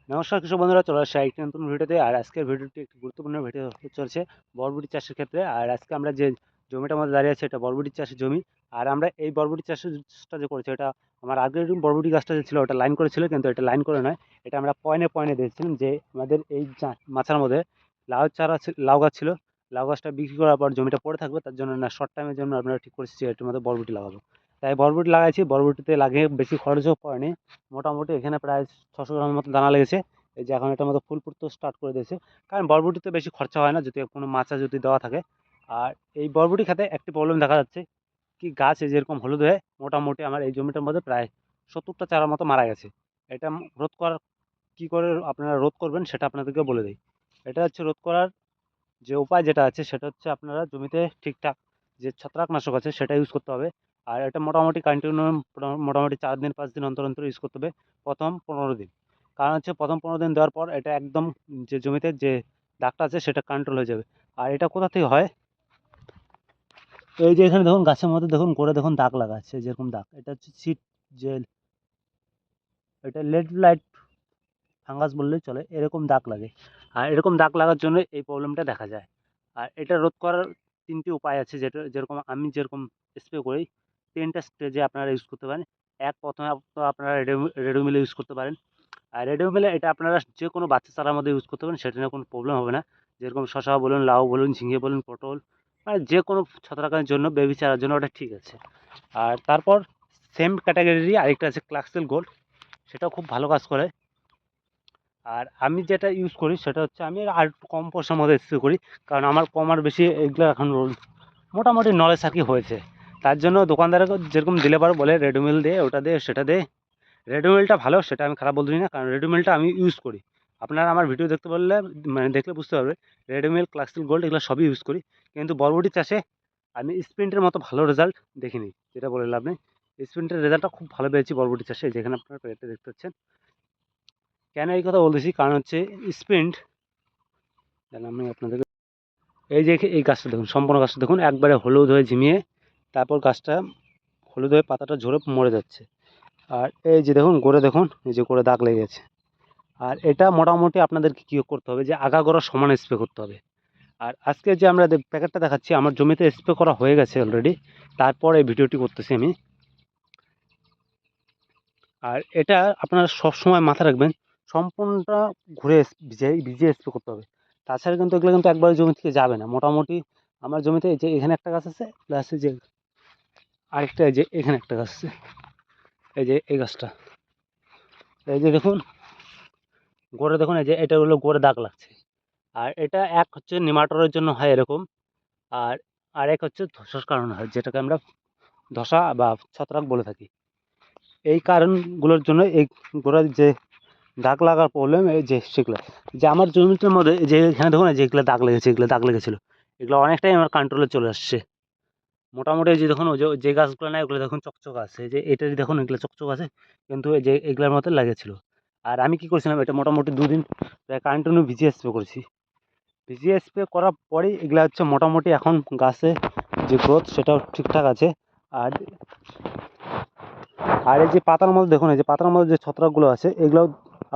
নমস্কার কৃষক বন্ধুরা, চলে আসছে একটি নতুন ভিডিওতে। আর আজকের ভিডিওটি একটি গুরুত্বপূর্ণ ভিডিও চলছে বরবটি চাষের ক্ষেত্রে। আর আজকে আমরা যে জমিটার মধ্যে দাঁড়িয়ে আছি এটা বরবটি চাষের জমি। আর আমরা এই বরবটি চাষটা যে করেছি এটা আমার আগের বরবটি গাছটা যে ছিল ওটা লাইন করেছিল, কিন্তু এটা লাইন করে নয়, এটা আমরা পয়েন্টে পয়েন্টে দিয়েছিলাম। যে আমাদের এই মাচার মধ্যে লাউ চারা লাউ গাছ ছিল, লাউ গাছটা বিক্রি করার পর জমিটা পড়ে থাকবে, তার জন্য না শর্ট টাইমের জন্য আমরা ঠিক করেছি যে এটার মধ্যে বরবটি লাগাবো। তাই বরবটি লাগাইছি, বরবটিতে লাগিয়ে বেশি খরচও পড়েনি। মোটামুটি এখানে প্রায় 600 গ্রামের মতো দানা লেগেছে। এই যে এখন এটার মধ্যে ফুল ফুটতে স্টার্ট করে দিয়েছে, কারণ বরবটিতে বেশি খরচা হয় না যদি কোনো মাচা যদি দেওয়া থাকে। আর এই বরবটি খাতে একটি প্রবলেম দেখা যাচ্ছে, কি গাছ এই যেরকম হলুদ হয়ে মোটামুটি আমার এই জমিটার মধ্যে প্রায় 70টা চারার মতো মারা গেছে। এটা রোধ করার কী করে আপনারা রোধ করবেন সেটা আপনাদেরকে বলে দিই। এটা হচ্ছে রোধ করার যে উপায় যেটা আছে সেটা হচ্ছে আপনারা জমিতে ঠিকঠাক যে ছত্রাকনাশক আছে সেটা ইউজ করতে হবে। আর এটা মোটামুটি কন্টিনিউ মোটামুটি 4 দিন 5 দিন অন্তর অন্তর ইউজ করতে হবে প্রথম 15 দিন। কারণ হচ্ছে প্রথম 15 দিন দেওয়ার পর এটা একদম যে জমিতে যে দাগটা আছে সেটা কন্ট্রোল হয়ে যাবে। আর এটা কোথা থেকে হয়, এই যে এখানে দেখুন গাছের মধ্যে দেখুন করে দেখুন দাগ লাগা আছে, যেরকম দাগ এটা হচ্ছে সিট যে এটা লেড লাইট ফাঙ্গাস বললেই চলে, এরকম দাগ লাগে। আর এরকম দাগ লাগার জন্য এই প্রবলেমটা দেখা যায়। আর এটা রোধ করার 3টি উপায় আছে, যেটা যেরকম আমি যেরকম স্প্রে করি 3টা স্টেজে আপনারা ইউজ করতে পারেন। প্রথমে আপনারা রেডোমিল ইউজ করতে পারেন। আর রেডিওমিলে এটা আপনারা যে কোনো বাচ্চা চারার মধ্যে ইউজ করতে পারেন, সেটা নিয়ে কোনো প্রবলেম হবে না। যেরকম শসা বলুন, লাউ বলুন, ঝিঙে বলুন, পটল, মানে যে কোনো ছত্রাকের জন্য বেবি চারার জন্য ওটা ঠিক আছে। আর তারপর সেম ক্যাটাগরিরই আরেকটা আছে ক্লাক্সেল গোল্ড, সেটাও খুব ভালো কাজ করে। আর আমি যেটা ইউজ করি সেটা হচ্ছে আমি আর একটু কম পয়সার মধ্যে স্প্রে করি, কারণ আমার কম আর বেশি এগুলো এখন মোটামুটি নলেজ আর কি হয়েছে। তার জন্য দোকানদারকে যেরকম দিলে পারো বলে রেডোমিল দে, ওটা দে, সেটা দে। রেডোমিলটা ভালো, সেটা আমি খারাপ বলছি না, কারণ রেডোমিলটা আমি ইউজ করি। আপনারা আমার ভিডিও দেখতে পারলে মানে দেখলে বুঝতে পারবে, রেডোমিল, ক্লাক্সিল গোল্ড এগুলো সবই ইউজ করি। কিন্তু বরবটি চাষে আমি স্প্রিন্টের মতো ভালো রেজাল্ট দেখিনি, যেটা বলে লাভ নেই। স্প্রিন্টের রেজাল্টটা খুব ভালো পেয়েছি বরবটি চাষে, যেখানে আপনারা পেতে দেখতে পাচ্ছেন। কেন এই কথা বলতেছি, কারণ হচ্ছে স্প্রিন্ট, আমি আপনাদেরকে এই যে এই গাছটা দেখুন, সম্পূর্ণ গাছটা দেখুন একবারে হলুদ হয়ে ঝিমিয়ে, তারপর গাছটা হলুদ হয়ে পাতাটা ঝরে মরে যাচ্ছে। আর এই যে দেখুন গোড়ে দেখুন, এই যে গোড়ে দাগ লেগে গেছে। আর এটা মোটামুটি আপনাদেরকে কী করতে হবে, যে আগাগোড়া সমান স্প্রে করতে হবে। আর আজকে যে আমরা প্যাকেটটা দেখাচ্ছি আমার জমিতে স্প্রে করা হয়ে গেছে অলরেডি, তারপর এই ভিডিওটি করতেছি আমি। আর এটা আপনারা সবসময় মাথায় রাখবেন, সম্পূর্ণটা ঘুরে ভিজিয়ে ভিজিয়ে স্প্রে করতে হবে। তাছাড়া কিন্তু এগুলো কিন্তু একবারে জমি থেকে যাবে না। মোটামুটি আমার জমিতে এই যে এখানে একটা গাছ আছে, প্লাস এই যে আরেকটা, এই যে এখানে একটা গাছ আছে, এই যে এই গাছটা, এই যে দেখুন গোড়ে দেখুন, এই যে এটা হলো গোড়ে দাগ লাগছে। আর এটা এক হচ্ছে নিমাটোরের জন্য হয় এরকম, আর আরেক হচ্ছে ধসার কারণে হয়, যেটাকে আমরা ধসা বা ছত্রাক বলে থাকি। এই কারণগুলোর জন্য এই গোড়ার যে দাগ লাগার প্রবলেম, এই যে সেগুলো, যে আমার জমিটার মধ্যে যে এখানে দেখুন যে এগুলো দাগ লেগেছে, এগুলো দাগ লেগেছিলো, এগুলো অনেকটাই আমার কন্ট্রোলে চলে আসছে। মোটামুটি এই যে দেখুন ওই যে গাছগুলো না ওগুলো দেখুন চকচক আছে, যে এটা দেখুন এগুলো চকচক আছে, কিন্তু এই যে এগুলোর মধ্যে লেগেছিলো। আর আমি কি করছিলাম, এটা মোটামুটি 2 দিন প্রায় কন্টিনিউ ভিজিয়ে স্প্রে করেছি। ভিজিয়ে স্প্রে করার পরেই এগুলো হচ্ছে মোটামুটি এখন গাছে যে গ্রোথ সেটাও ঠিকঠাক আছে। আর আর এই যে পাতার মধ্যে দেখুন, এই যে পাতার মধ্যে যে ছত্রাকগুলো আছে এগুলোও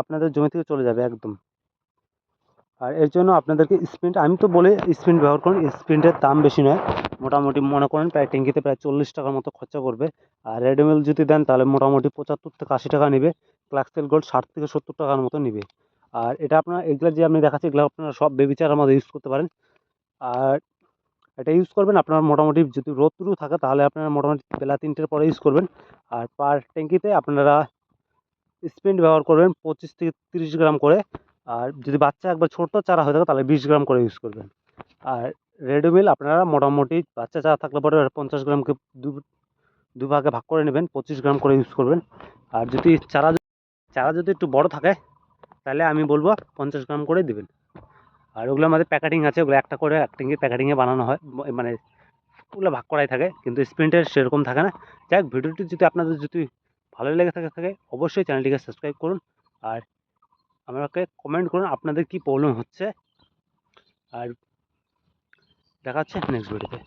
আপনাদের জমি থেকে চলে যাবে একদম। আর এর জন্য আপনাদেরকে স্প্রিন্ট, আমি তো বলে স্প্রিন্ট ব্যবহার করুন। স্প্রিন্টের দাম বেশি নয়, মোটামুটি মনে করেন প্রায় ট্যাঙ্কিতে প্রায় 40 টাকার মতো খরচা করবে। আর রেডোমিল যদি দেন তাহলে মোটামুটি 75 থেকে 80 টাকা নেবে। ক্লাক্সেল গোল্ড 60 থেকে 70 টাকার মতো নেবে। আর এটা আপনার এগুলো যে আমি দেখাচ্ছি এগুলো আপনারা সব বেবি চারার মধ্যে ইউজ করতে পারেন। আর এটা ইউজ করবেন আপনার মোটামুটি যদি রোদ্রু থাকে তাহলে আপনারা মোটামুটি বেলা 3টের পরে ইউজ করবেন। আর পার ট্যাঙ্কিতে আপনারা স্প্রিন্ট ব্যবহার করবেন 25 থেকে 30 গ্রাম করে। আর যদি বাচ্চা একবার ছোট চারা হয়ে থাকে তাহলে 20 গ্রাম করে ইউজ করবেন। আর রেডোমিল আপনারা মোটামুটি বাচ্চা চারা থাকলে পরে 50 গ্রামকে দুভাগে ভাগ করে নেবেন, 25 গ্রাম করে ইউজ করবেন। আর যদি চারা যদি একটু বড় থাকে তাহলে আমি বলবো 50 গ্রাম করে দেবেন। আর ওগুলোর মধ্যে প্যাকেটিং আছে, ওগুলো একটা করে এক ট্যাঙ্কি প্যাকেটিংয়ে বানানো হয়, মানে ওগুলো ভাগ করাই থাকে, কিন্তু স্প্রিন্টের সেরকম থাকে না। যাই হোক, ভিডিওটি যদি আপনাদের যদি ভালো লেগে থাকে অবশ্যই চ্যানেলটিকে সাবস্ক্রাইব করুন। আর আমাকে কমেন্ট করুন আপনাদের কি প্রবলেম হচ্ছে। আর দেখা হচ্ছে নেক্সট ভিডিওতে।